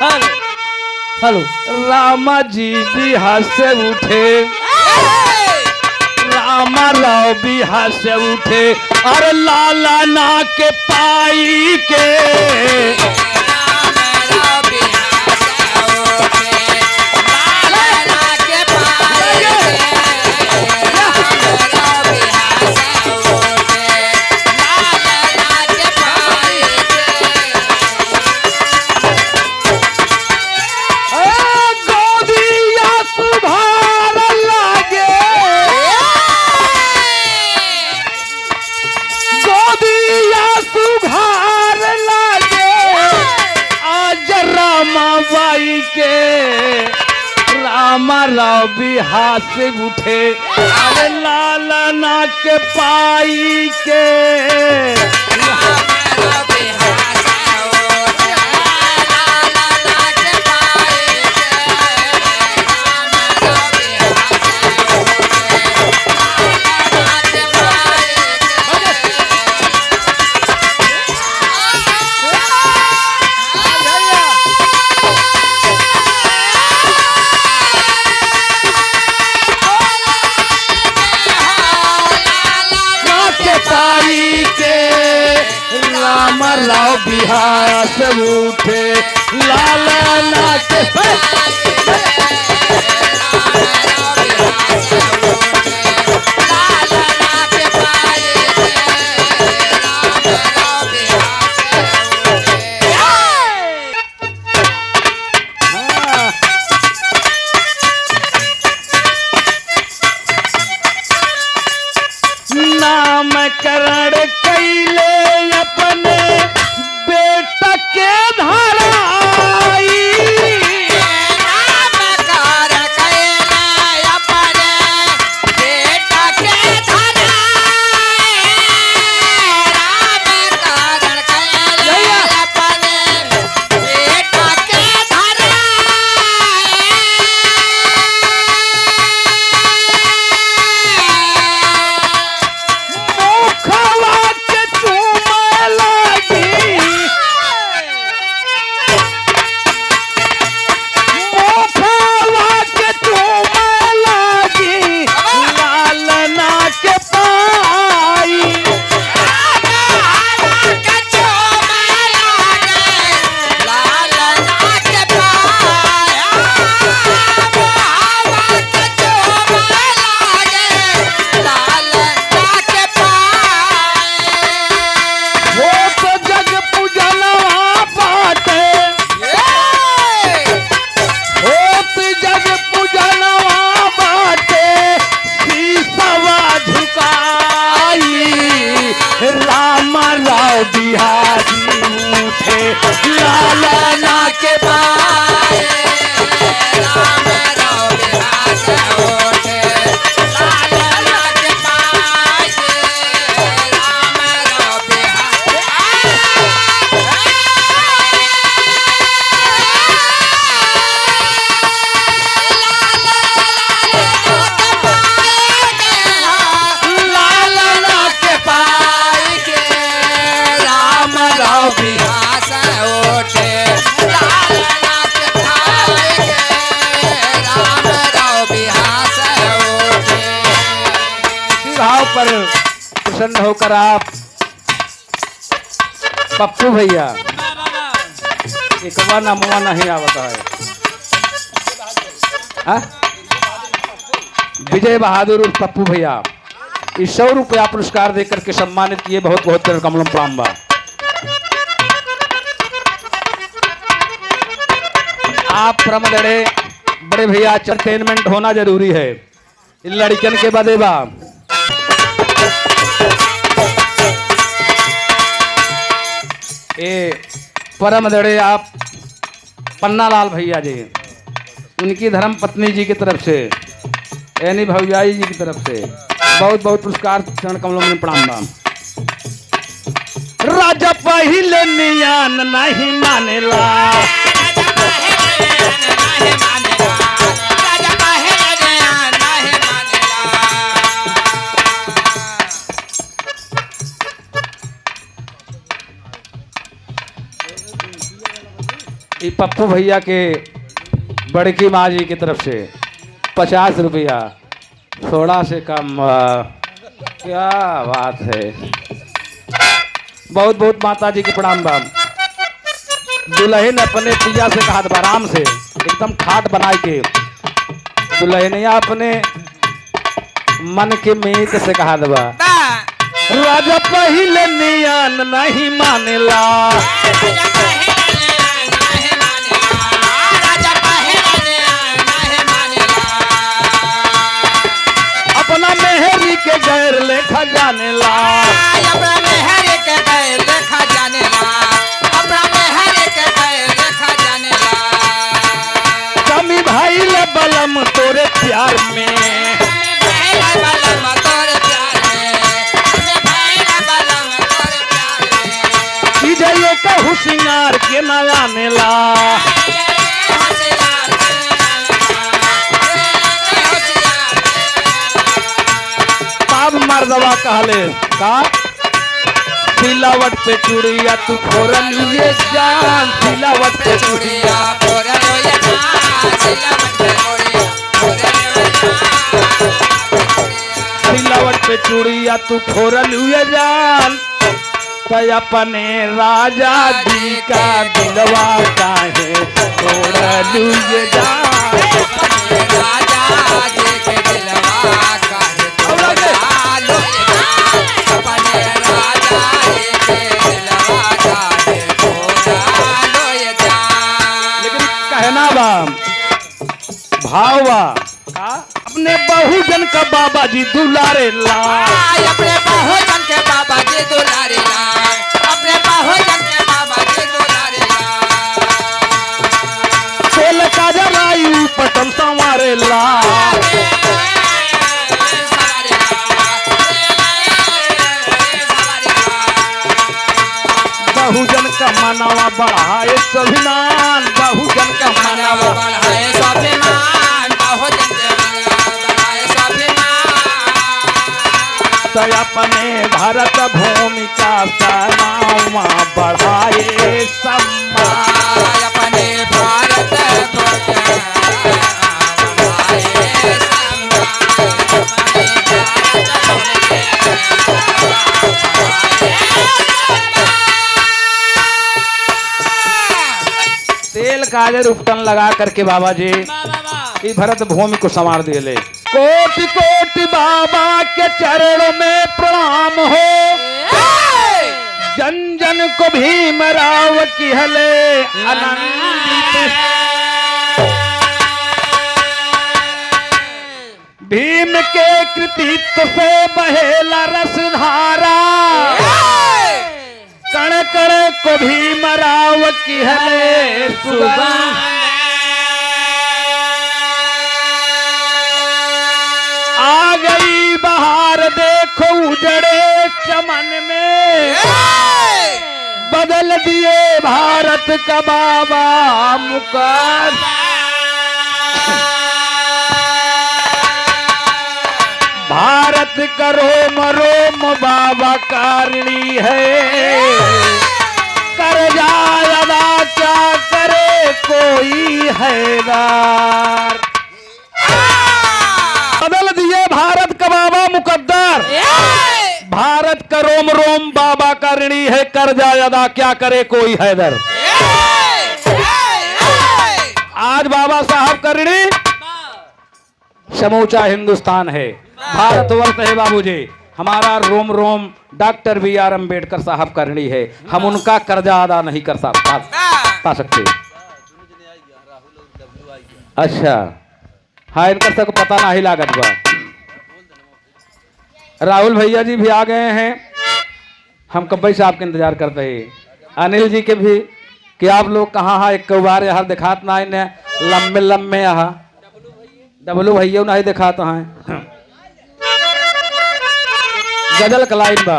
Hello Rama जी बिहार से उठे, रामा राव बिहार से उठे, अरे लाला ना के पाई के राव बिहार से उठे, अरे लाला ना के पाई के राव बिहार से उठे, लाला ना के नाम करण कैले अपने बेटा के धराई, नाम करण कैले अपने बेटा के धराई, नाम करण कैले अपने बेटा के धराई, मुखवा के चूमे लगी, मुखवा के चूमे लगी, लालना के पाई वो तो जग पूजनवा बाटे, होत जग पूजनवा बाटे, शीशवा झुकाई, राम राव बिहारी उठे, लालना के पाई लालना के पाई के, राम राव बिहार भाव पर प्रसन्न होकर आप पप्पू भैया एक नमवा नहीं आवता है, हाँ? विजय बहादुर उर्फ पप्पू भैया इस 100 रुपया पुरस्कार देकर के सम्मानित किए, बहुत बहुत कमलम प्रणाम बा। आप प्रमदड़े बड़े भैया एंटरटेनमेंट होना जरूरी है, इन लड़कियन के बदे बा। ए परम दड़े आप पन्ना लाल भैया जी, उनकी धर्म पत्नी जी की तरफ से, यानी भौजाई जी की तरफ से बहुत बहुत पुरस्कार चरण कमलों में प्रणाम बा। राजा पहिले नियान नहीं मानेला, ये पप्पू भैया के बड़की माँ जी की तरफ से 50 रुपया, थोड़ा से कम। क्या बात है, बहुत बहुत माता जी के प्रणाम बाम। दुल्हन अपने पिया से कहा था आराम से एकदम ठाट बनाए के, दुल्हनिया अपने मन के मीत से कहा दबा राजा पहले नियन नहीं मानेला, अपना मेहरी के गैर लेखा जाने ला, अपना मेहरी के गैर लेखा जाने ला, अपना मेहरी के गैर लेखा जाने ला। कमी भाई ले बलम तोरे प्यार में, बलम तोरे प्यार में, भाई बलम तोरे प्यार में। की जाइए कहू सिंगार के न आने ला, मर्दवा कहले का सिलावट पे चूड़िया तू फोरन ये जान, सिलावट पे चूड़िया फोरन ये जान, सिलावट पे चूड़िया फोरन ये जान, सिलावट पे चूड़िया तू फोरन ये जान। तो अपने राजा जी का दिलवा काहे फोरन ये जान, राजा जी के दिलवा काहे भावा अपने बहुजन का बाबा जी दुलारे ला, अपने बहुजन के बाबा जी दुलारे ला, अपने बहुजन के बाबा जी दुलारे ला। तेल का जरायु पटम संवारे ला, बहुजन का मनावा बढ़ाए स्वाभिमान, बहुजन का मनावा बढ़ाए स्वाभिमान, बहुजन का बढ़ाए स्वाभिमान। तो अपने भारत भूमि का सनावा बढ़ाए सम्मान, अपने भारत भूमि बढ़ाए तेल काजर उपटन लगा करके बाबा जी की भरत भूमि को संवार दिए। कोटि कोटि बाबा के चरणों में प्रणाम हो, जन जन को भीमराव की हले आनंदित, भीम के कृतित्व से बहेला रसधारा, कण कण को भीमराव की हले सुगंध, आ गई बहार देखो उजड़े चमन में, बदल दिए भारत का बाबा मुकद्दर। भारत का रोम रोम बाबा कारणी है, कर जाए अदा क्या करे कोई हैदार, बदल दिए भारत का बाबा मुकद्दर, भारत का रोम रोम बाबा का ऋणी है, कर जाए अदा क्या करे कोई हैदर। आज बाबा साहब का ऋणी समूचा हिंदुस्तान है, भारतवर्ष है बाबूजी, हमारा रोम रोम डॉक्टर बी.आर. अम्बेडकर साहब का ऋणी है, हम उनका कर्जा अदा नहीं कर पा सकते। अच्छा हाँ, इनका सबको पता नहीं लागत बा। राहुल भैया जी भी आ गए हैं, हम कब्बई साहब के इंतजार करते हैं। अनिल जी के भी कि आप लोग कहाँ हैं, एक बार यहाँ दिखात ना इन्हें लम्बे लम्बे यहाँ डबलू भैया नहीं दिखाते हैं। गजल कलाइन बा।